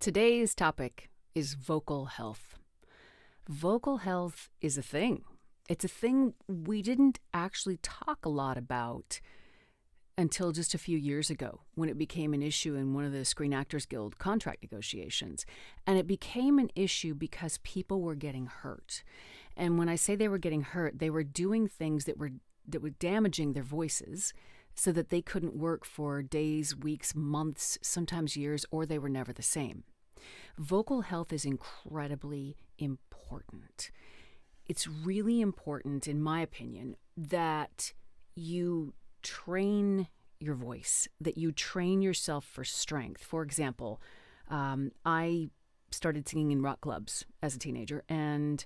Today's topic is vocal health. Vocal health is a thing. It's a thing we didn't actually talk a lot about until just a few years ago when it became an issue in one of the Screen Actors Guild contract negotiations. And it became an issue because people were getting hurt. And when I say they were getting hurt, they were doing things that were damaging their voices so that they couldn't work for days, weeks, months, sometimes years, or they were never the same. Vocal health is incredibly important. It's really important, in my opinion, that you train your voice, that you train yourself for strength. For example, I started singing in rock clubs as a teenager, and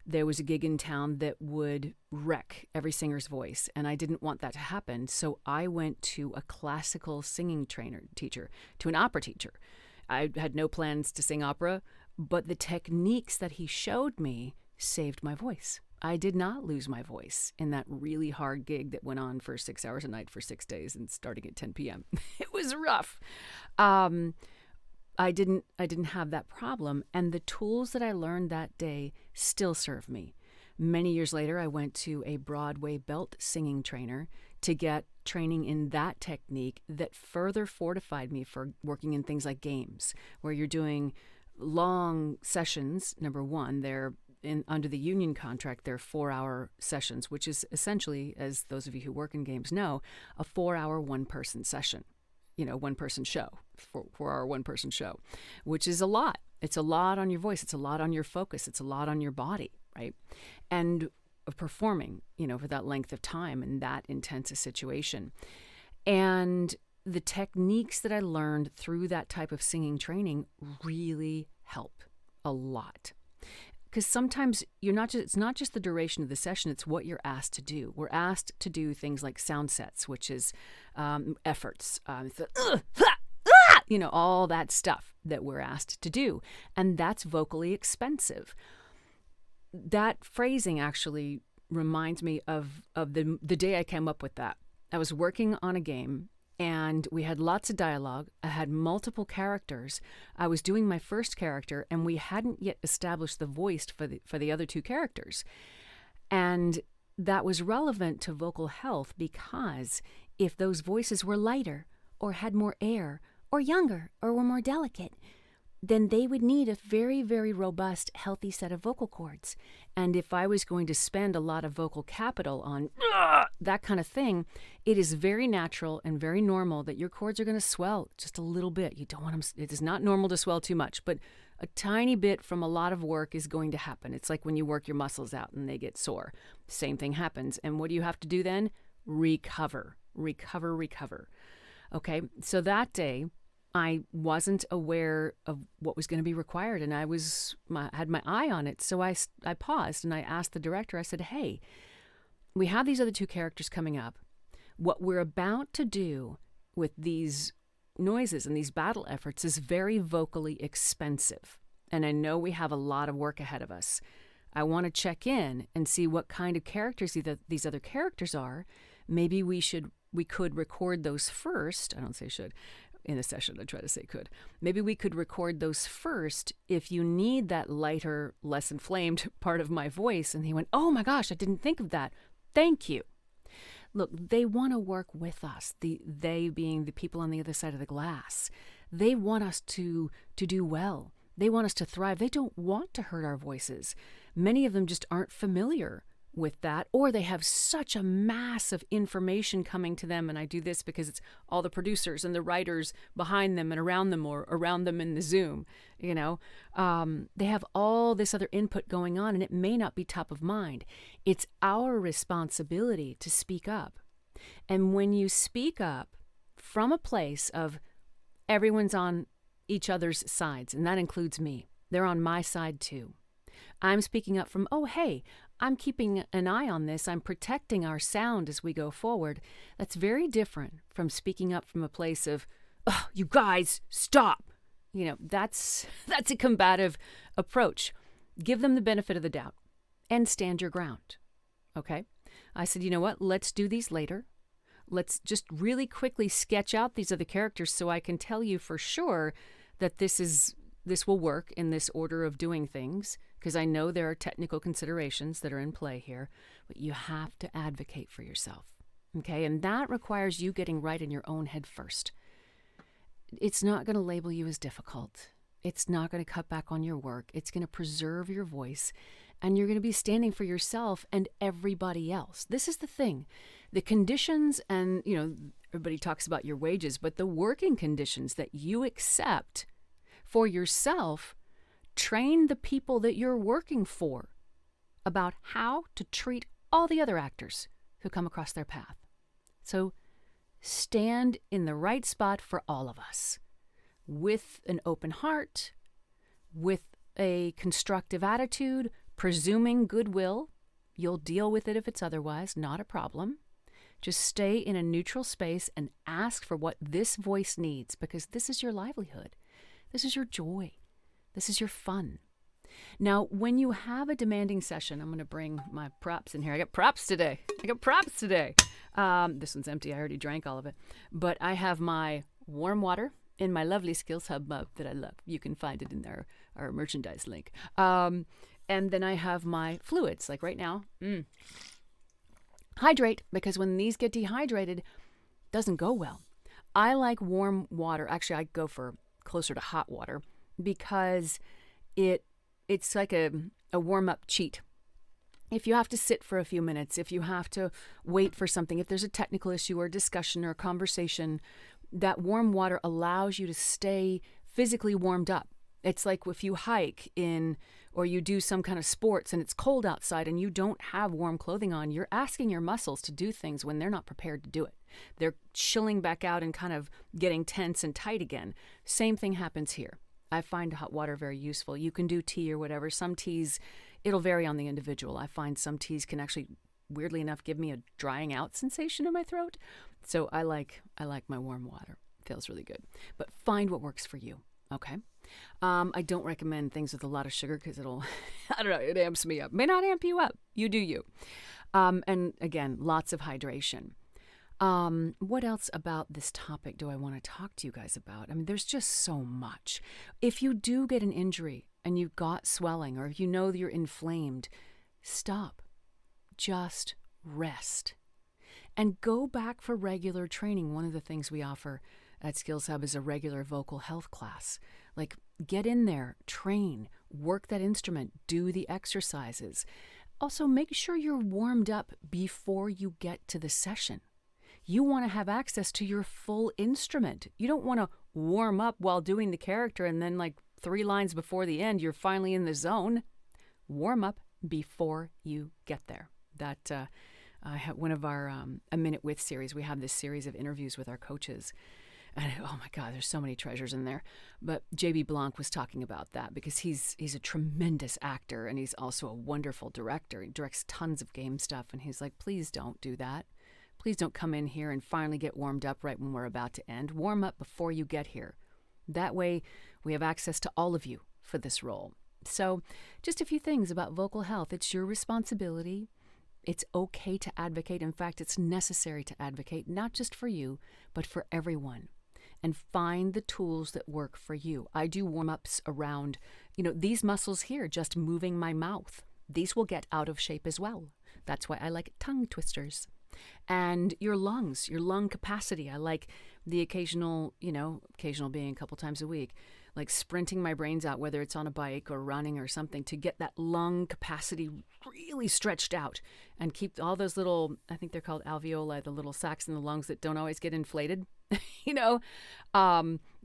there was a gig in town that would wreck every singer's voice, and I didn't want that to happen, so I went to a classical singing teacher, to an opera teacher. I had no plans to sing opera, but the techniques that he showed me saved my voice. I did not lose my voice in that really hard gig that went on for 6 hours a night for 6 days and starting at 10 p.m. It was rough. I didn't have that problem, and the tools that I learned that day still serve me. Many years later, I went to a Broadway belt singing trainer to get training in that technique that further fortified me for working in things like games, where you're doing long sessions. Number one, they're under the union contract, they're 4-hour sessions, which is essentially, as those of you who work in games know, a 4-hour one-person session. One-person show, 4-hour one-person show, which is a lot. It's a lot on your voice. It's a lot on your focus. It's a lot on your body, right? And performing, for that length of time in that intense a situation. And the techniques that I learned through that type of singing training really help a lot. Because sometimes it's not just the duration of the session, it's what you're asked to do. We're asked to do things like sound sets, which is efforts, all that stuff that we're asked to do. And that's vocally expensive. That phrasing actually reminds me of the day I came up with that. I was working on a game, and we had lots of dialogue. I had multiple characters. I was doing my first character, and we hadn't yet established the voice for the other two characters. And that was relevant to vocal health because if those voices were lighter or had more air or younger or were more delicate, then they would need a very, very robust, healthy set of vocal cords. And if I was going to spend a lot of vocal capital on that kind of thing, it is very natural and very normal that your cords are going to swell just a little bit. You don't want them, it is not normal to swell too much, but a tiny bit from a lot of work is going to happen. It's like when you work your muscles out and they get sore. Same thing happens. And what do you have to do then? Recover. Okay, so that day, I wasn't aware of what was going to be required, and I had my eye on it. So I paused and I asked the director, I said, hey, we have these other two characters coming up. What we're about to do with these noises and these battle efforts is very vocally expensive. And I know we have a lot of work ahead of us. I want to check in and see what kind of characters these other characters are. Maybe we could record those first. I don't say should. In a session, I try to say could. Maybe we could record those first if you need that lighter, less inflamed part of my voice. And he went, oh my gosh, I didn't think of that. Thank you. Look, they want to work with us, they being the people on the other side of the glass. They want us to do well. They want us to thrive. They don't want to hurt our voices. Many of them just aren't familiar with that, or they have such a mass of information coming to them, and I do this because it's all the producers and the writers behind them and around them or around them in the Zoom, they have all this other input going on, and it may not be top of mind. It's our responsibility to speak up. And when you speak up from a place of everyone's on each other's sides, and that includes me, they're on my side too. I'm speaking up from, oh, hey, I'm keeping an eye on this. I'm protecting our sound as we go forward. That's very different from speaking up from a place of, oh, you guys, stop. That's a combative approach. Give them the benefit of the doubt and stand your ground. Okay? I said, you know what? Let's do these later. Let's just really quickly sketch out these other characters so I can tell you for sure that this is this will work in this order of doing things, because I know there are technical considerations that are in play here, but you have to advocate for yourself. Okay? And that requires you getting right in your own head first. It's not going to label you as difficult. It's not going to cut back on your work. It's going to preserve your voice, and you're going to be standing for yourself and everybody else. This is the thing. The conditions, and everybody talks about your wages, but the working conditions that you accept for yourself train the people that you're working for about how to treat all the other actors who come across their path. So stand in the right spot for all of us, with an open heart, with a constructive attitude, presuming goodwill. You'll deal with it if it's otherwise, not a problem. Just stay in a neutral space and ask for what this voice needs, because this is your livelihood. This is your joy. This is your fun. Now, when you have a demanding session, I'm going to bring my props in here. I got props today. This one's empty. I already drank all of it. But I have my warm water in my lovely Skills Hub mug that I love. You can find it in our merchandise link. And then I have my fluids, like right now. Hydrate, because when these get dehydrated, it doesn't go well. I like warm water. Actually, I go for closer to hot water, because it's like a warm-up cheat. If you have to sit for a few minutes, if you have to wait for something, if there's a technical issue or a discussion or a conversation, that warm water allows you to stay physically warmed up. It's like if you hike or you do some kind of sports and it's cold outside and you don't have warm clothing on, you're asking your muscles to do things when they're not prepared to do it. They're chilling back out and kind of getting tense and tight again. Same thing happens here. I find hot water very useful. You can do tea or whatever. Some teas, it'll vary on the individual. I find some teas can actually, weirdly enough, give me a drying out sensation in my throat. So I like my warm water. It feels really good. But find what works for you, okay? I don't recommend things with a lot of sugar, because it amps me up. May not amp you up. You do you. And again, lots of hydration. What else about this topic do I want to talk to you guys about? I mean, there's just so much. If you do get an injury and you've got swelling, or if you know that you're inflamed, stop. Just rest. And go back for regular training. One of the things we offer at Skills Hub is a regular vocal health class. Like, get in there, train, work that instrument, do the exercises. Also, make sure you're warmed up before you get to the session. You want to have access to your full instrument. You don't want to warm up while doing the character and then, like 3 lines before the end, you're finally in the zone. Warm up before you get there. That one of our A Minute With series, we have this series of interviews with our coaches. And oh my God, there's so many treasures in there. But J.B. Blanc was talking about that, because he's a tremendous actor, and he's also a wonderful director. He directs tons of game stuff. And he's like, please don't do that. Please don't come in here and finally get warmed up right when we're about to end. Warm up before you get here. That way we have access to all of you for this role. So just a few things about vocal health. It's your responsibility. It's okay to advocate. In fact, it's necessary to advocate, not just for you, but for everyone. And find the tools that work for you. I do warm-ups around, these muscles here, just moving my mouth. These will get out of shape as well. That's why I like tongue twisters. And your lungs, your lung capacity. I like the occasional being a couple times a week, like sprinting my brains out, whether it's on a bike or running or something, to get that lung capacity really stretched out and keep all those little, I think they're called alveoli, the little sacs in the lungs that don't always get inflated,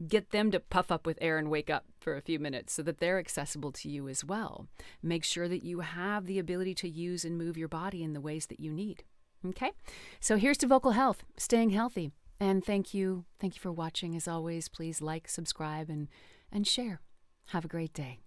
get them to puff up with air and wake up for a few minutes so that they're accessible to you as well. Make sure that you have the ability to use and move your body in the ways that you need. Okay, so here's to vocal health, staying healthy. And thank you for watching. As always, please like, subscribe, and share. Have a great day.